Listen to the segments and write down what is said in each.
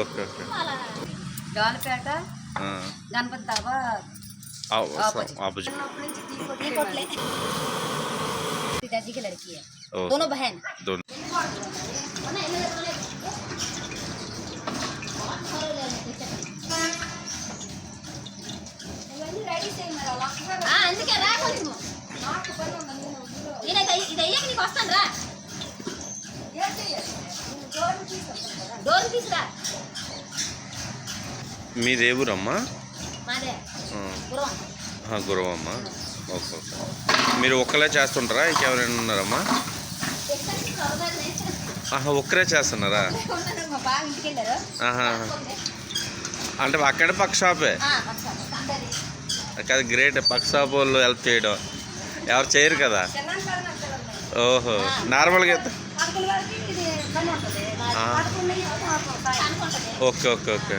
Okay okay. Dolapeta Ganapathi dhaba opposite. पिताजी की लड़की है, दोनों बहन दोनों। అందుకే రా కొంచెం ఇది అయ్యాక నీకు వస్తాను రా డోర్ తీసురా. మీదే ఊరమ్మా? మాదే గురవమ్మ. Okay okay. మీరు ఒక్కలే చేస్తుంటారా, ఇంకెవరైనా ఉన్నారమ్మా? ఒక్కరే చేస్తున్నారా? అంటే అక్కడ పక్క షాపే కదా. గ్రేట్. పక్క షాప్ వాళ్ళు హెల్ప్ చేయడం ఎవరు చేయరు కదా. ఓహో, నార్మల్గా అయితే ఓకే ఓకే ఓకే.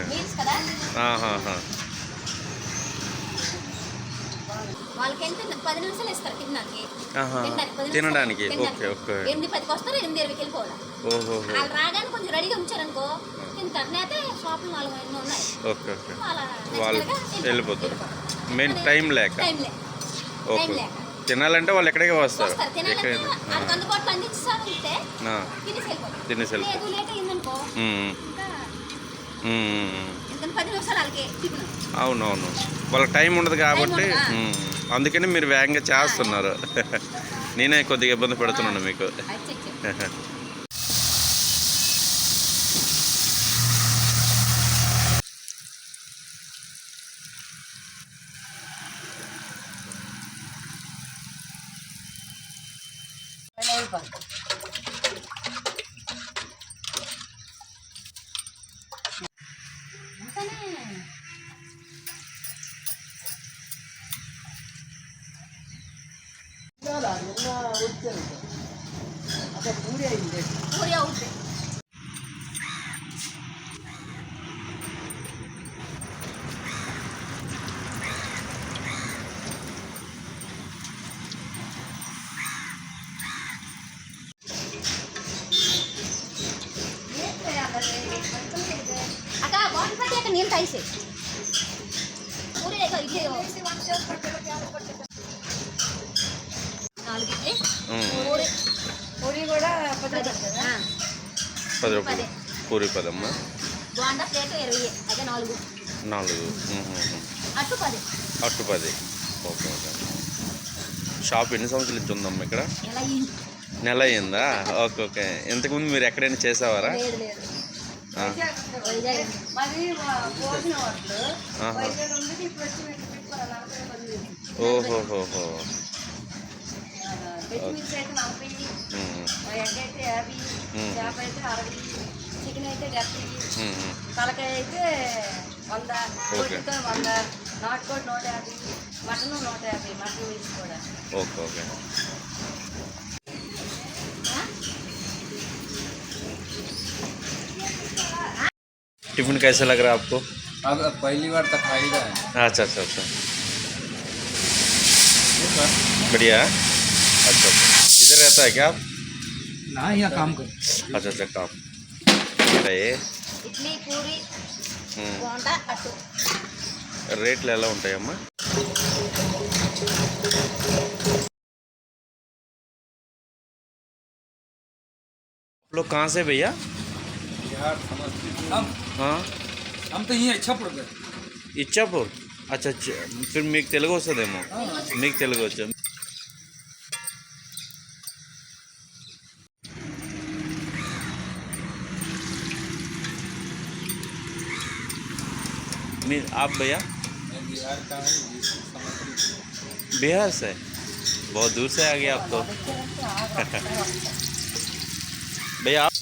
తినడానికి ఓకే ఓకే. 8:10కి వస్తారు, 8:20కి వెళ్ళిపోవాలి. ఓహో, వాళ్ళు రాగానే కొంచెం రెడీగా ఉంచారనుకో తింటారు. షాపులు 4-5 ఉన్నాయి. Okay okay. వాళ్ళు వెళ్ళిపోతారు. మెయిన్ టైం లేక. ఓకే. తినాలంటే వాళ్ళు ఎక్కడికి వస్తారు. అందుబాటులో అందించాలంటే తినేసి వెళ్ళిపోతారు. అవునవును, వాళ్ళకి టైం ఉండదు కాబట్టి అందుకని మీరు వేగంగా చేస్తున్నారు. నేనే కొద్దిగా ఇబ్బంది పెడుతున్నాను మీకు. पूरी అవుతుంది. అక్క బాండ్ పట్టి అక్క నీళ్ళు తాగిసే పూరి ఇడ్లీ 4 ఇడ్లీ పూరి కూడా 10 రూపాయలు. పూరి 10 అమ్మా. బోండా ప్లేట్ 20 అదే 4. అట్టు 10. Okay okay. షాప్ ఎన్ని సంవత్సరాలు నుంచి ఉందమ్మా ఇక్కడ? నెల అయిందా? Okay okay. ఇంతకుముందు మీరు ఎక్కడైనా చేసేవారా? ఓహోహోహో. చికెన్ అయితే 70, తలకాయ అయితే 100, కోడితో 100, నాటుకోడి 150, మటన్ 150. మటన్ వేసి కూడా. Okay okay. टिफिन कैसा लग रहा है आपको? अब पहली बार तक खाई है। अच्छा अच्छा अच्छा, बढ़िया है। अच्छा, इधर रहता है क्या आप? ना, यहाँ काम कर। अच्छा अच्छा, काम ये ఇడ్లీ పూరి బోండా అట్టు రేట్లు ఎలా ఉంటాయమ్మా? लोग कहाँ से भैया? बिहार, समस्तीपुर। हम तो यहीं इच्छापुर के। ఇచ్చాపూర్. అచ్చా అచ్చా. फिर మీకు తెలుగు వస్తుందేమో. మీకు తెలుగు వచ్చా? आप भैया? बिहार का है, बिहार से? बहुत दूर से आ गए आप तो। भैया आप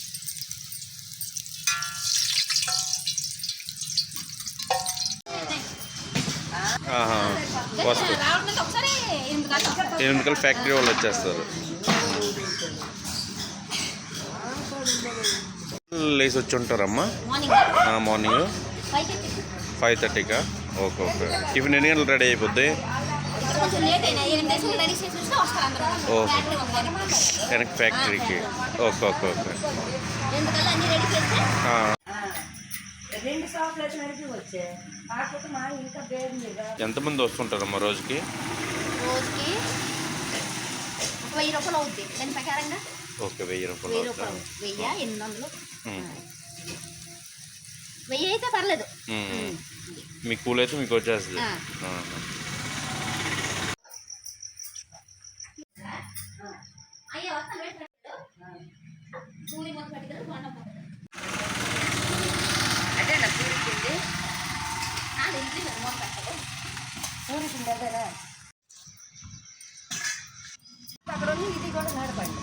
ఎనిమిదికల్ ఫ్యాక్టరీ వాళ్ళు వచ్చేస్తారు. లేసి వచ్చి ఉంటారమ్మా మార్నింగ్ 5:30కా? Okay okay. టిఫిన్ ఎన్ని గంటలు రెడీ అయిపోద్ది? ఓకే, వెనక ఫ్యాక్టరీకి. Okay okay okay. ప్లేట్ వరకు వచ్చే కాకపోతే మా ఇంకా బేరింది ఎంతమంది వస్తుంటారమ్మా రోజుకి? రోజుకి 1000 రూపాయలు అవుద్ది దాని ప్రకారంగా. ఓకే, 1000 రూపాయలు 1000 రూపాయలు, 1800, 1000 అయితే పర్లేదు. మీ కూల్ అయితే మీకు వచ్చేస్తుంది. అయ్యో వస్తాను, వెయిట్ పూరి మొత్తం పెట్టుకుని బొండం పోతుంది. అదే నా పూరికింది ఇంటి మొత్తం పెట్టదు. పూరికింది అదేనా అక్కడ ఉంది. ఇది కూడా నడపండి.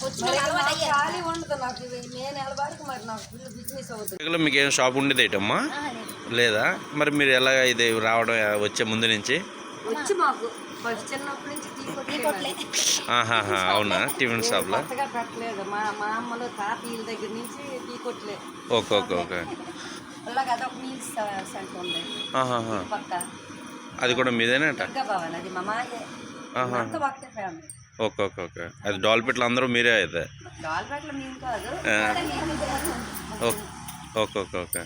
వచ్చిన అలవాటు అయ్యారు. ఖాళీ ఉండదు నాకు. మే నెల వరకు మరి నాకు ఫుల్ బిజినెస్ అవుతుంది. మీకు ఏం షాప్ ఉండేది ఏంటమ్మా? లేదా? మరి మీరు ఎలా ఇది రావడం వచ్చే ముందు నుంచి? వచ్చి మాకు ఫస్ట్ చిన్నప్పటి నుంచి టీ కొట్లే. అవునా? టిఫిన్ షాప్లో కొత్తగా పెట్టలేదు. మా అమ్మలు తాతయ్యల దగ్గర నుంచి టీ కొట్లే. Okay okay okay. అలాగే అదొక మీల్స్ సెంటర్ ఉంది పక్క. అది కూడా మీదేనంట? ఇంకా బావాలి. అది మా మాయే. అంతా ఒకటే ఫ్యామిలీ. Okay okay okay. అది డాల్పేట్లో అందరూ మీరే అయితే? డాల్పేటలో మేము కాదు. Okay okay okay.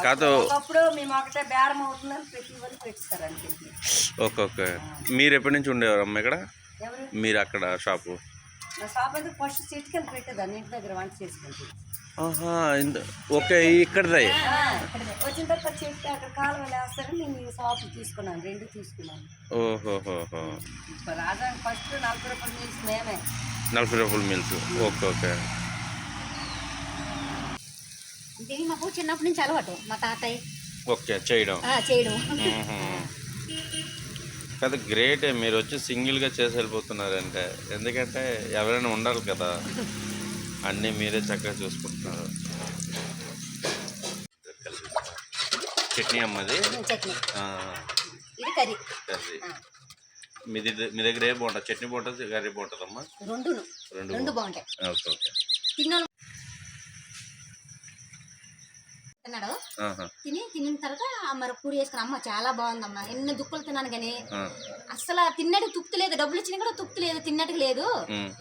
కాదు, ఒకప్పుడు మేము ఒకటే బేరం అవుతుందని ప్రతి వాళ్ళు పెట్టిస్తారు అంతే. Okay okay. మీరు ఎప్పటి నుంచి ఉండేవారమ్మా ఇక్కడ? ఎవరు? మీరు అక్కడ షాపు? నా షాప్ అయితే ఫస్ట్ చిటికలు పెట్టేదాన్ని ఇంటి దగ్గర వంట చేసుకుంటే. ఓకే, ఇక్కడదే. వచ్చిన తర్వాత చెట్టు అక్కడ కాలువ వేస్తారని నేను ఈ షాప్ తీసుకున్నాను. 2 తీసుకున్నాను. ఓహోహోహో. రాజా ఫస్ట్ 40 రూపాయలు మీల్స్ మేమే. 40 రూపాయలు మీల్స్. Okay okay. ఇది మాకు చిన్నప్పటి నుంచి అలవాటు. మా తాతయ్య ఓకే చేయడం. కదా గ్రేట్. మీరు వచ్చి సింగిల్గా చేసి వెళ్ళిపోతున్నారంటే, ఎందుకంటే ఎవరైనా ఉండాలి కదా, అన్నీ మీరే చక్కగా చూసుకుంటున్నారు. చట్నీ అమ్మది? చట్నీ. ఇది కర్రీ. కర్రీ. మీ దగ్గర ఏ బాగుంటుంది? చట్నీ బాగుంటుంది, కర్రీ బాగుంటుందమ్మా? రెండు బాగుంటాయి. Okay okay. తిన్నాడు. తినిన తర్వాత మరి పూరి వేసుకుని అమ్మ చాలా బాగుందమ్మా, ఎన్ని దుక్కులు తిన్నాను కానీ అసలు తిన్నట్టుకు తృప్తి లేదు. డబ్బులు ఇచ్చినా కూడా తృప్తి లేదు, తిన్నట్టుకు లేదు.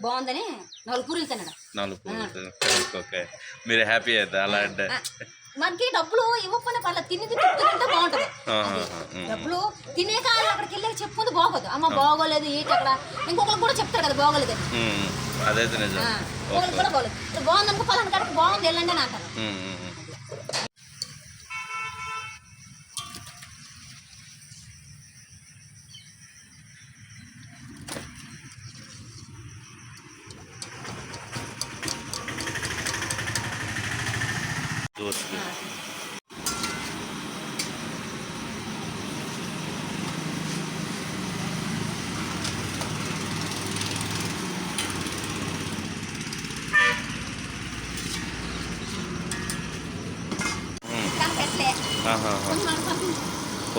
బాగుందని 4 పూరీలు తిన్నాడు. 4 పూరీలు. ఓకే. మీరు హ్యాపీ అయితే అలా అంటే? మనకి డబ్బులు ఇవ్వకపోయినా పర్లేదు, తినేది తృప్తి తింటే బాగుంటది. డబ్బులు తినే కాదు, అక్కడికి వెళ్ళి చెప్పుకుంది బాగోదు. అమ్మ బాగోలేదు ఏంటి అక్కడ, ఇంకొకరికి కూడా చెప్తారు కదా బాగోలేదు అని. అదైతే నిజం. ఒకరికి కూడా బాగోలేదు. బాగుంది అనుకో, పలానా కాడికి బాగుంది వెళ్ళండి అని అంటారు.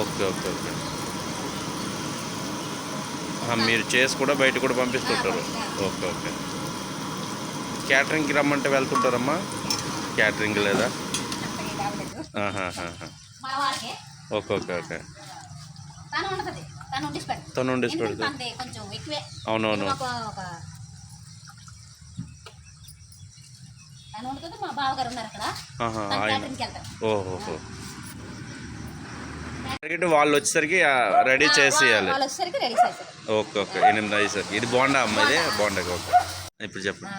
Okay okay okay. మీరు చేసి కూడా బయట కూడా పంపిస్తుంటారు? Okay okay. క్యాటరింగ్కి రమ్మంటే వెళ్తుంటారమ్మా? క్యాటరింగ్ లేదా? Okay okay okay. తను వండిసి పెడతారు. అవునవును. ఓహో. వాళ్ళు వచ్చేసరికి రెడీ చేసేయాలి. Okay okay. 8 అయ్యేసరికి. ఇది బాగుండా అమ్మ? ఇది బాగుండా. ఓకే. ఇప్పుడు చెప్పండి.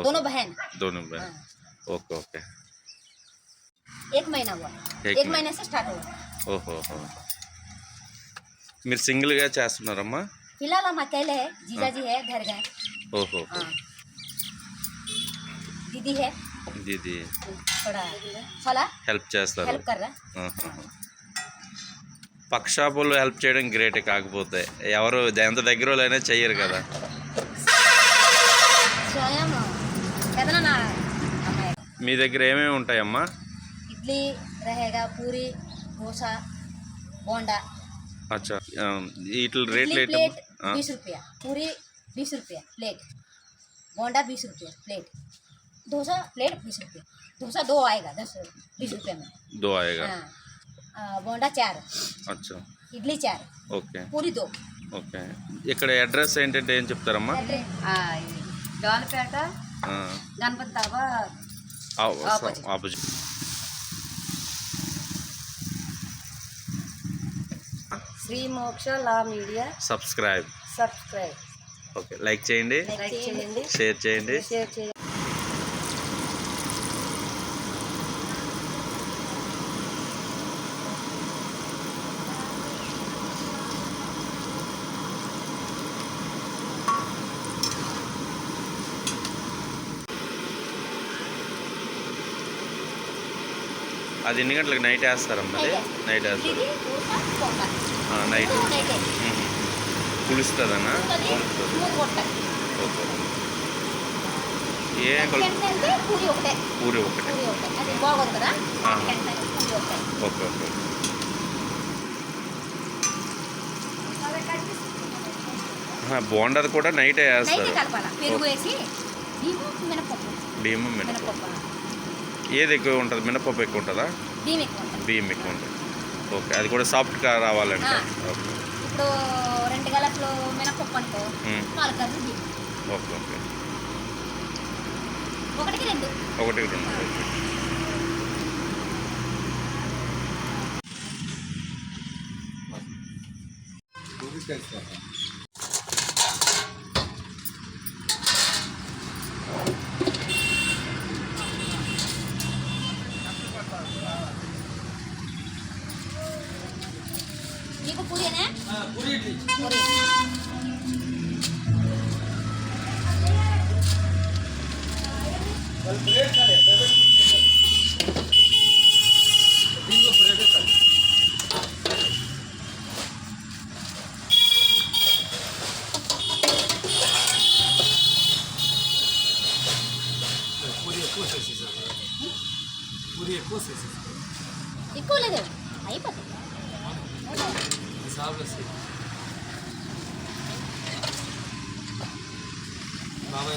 दोनों बहन. Okay okay. 1 महीना हुआ. 1 महीने से स्टार्ट हुआ. ఓహో. మీరు సింగిల్గా చేస్తున్నారమ్మా? फिलहाल हम अकेले है. जीजाजी है, घर गए. ఓహో. दीदी है. దీది थोड़ा फला హెల్ప్ చేస్తారు. हेल्प कर रहा. పక్క షాపుల్లో హెల్ప్ చేయడం గ్రేట్. కాకపోతే ఎవరు ఎంత దగ్గర వాళ్ళైనా చెయ్యరు కదా. स्वयं कहते ना మీ దగ్గర ఏమేమి ఉంటాయమ్మా? इडली रहेगा, पूरी, डोसा, बोंडा. अच्छा. इटल रेट इडली लेट प्लेट 20 रुपया, पूरी 20 रुपया प्लेट, बोंडा 20 रुपया प्लेट, डोसा प्लेट 20 रुपया. डोसा 2 आएगा 20 रुपये में. 2 आएगा. बोंडा 4. अच्छा. इडली 4. ఓకే पूरी 2. ఓకే. ఇక్కడ అడ్రస్ ఏంటంటే ఏం చెప్తారమ్మా? డాల్పేట, గణపతి దాబా, ఆపోజిట్. శ్రీ మోక్ష లా మీడియా సబ్స్క్రైబ్. ఓకే, లైక్ చేయండి, లైక్ చేయండి, షేర్ చేయండి. షేర్ చేయండి. అది ఎన్ని గంటలకు నైట్ వేస్తారమ్మా? అది నైట్ వేస్తారు. నైట్ పులుస్తుందన్నా? ఓకే. ఏ పూరి ఒకటే. Okay okay. బోండాది కూడా నైటే వేస్తారు. బియ్యం మినపప్పు. ఏది ఎక్కువ ఉంటుంది? మినపప్పు ఎక్కువ ఉంటుందా? బియ్యం ఎక్కువ ఉంటుంది. ఓకే, అది కూడా సాఫ్ట్గా రావాలంటే. ఓకే. ఇప్పుడు 2 గలట్లు మినపప్పు అనుకో, 4 గలట్లు బియ్యం. Okay okay. 1కి 2. 1కి 2. నీకు పూరీనే? पूरी इडली పూరీ. ब्रेड खाले तीन को ब्रेड खाले पूरी ఎక్కువ చేసేసారు. పూరి ఎక్కువ చేసేసారు. ఎక్కువ లేదు, అయిపోతుంది. हिसाब से बाबा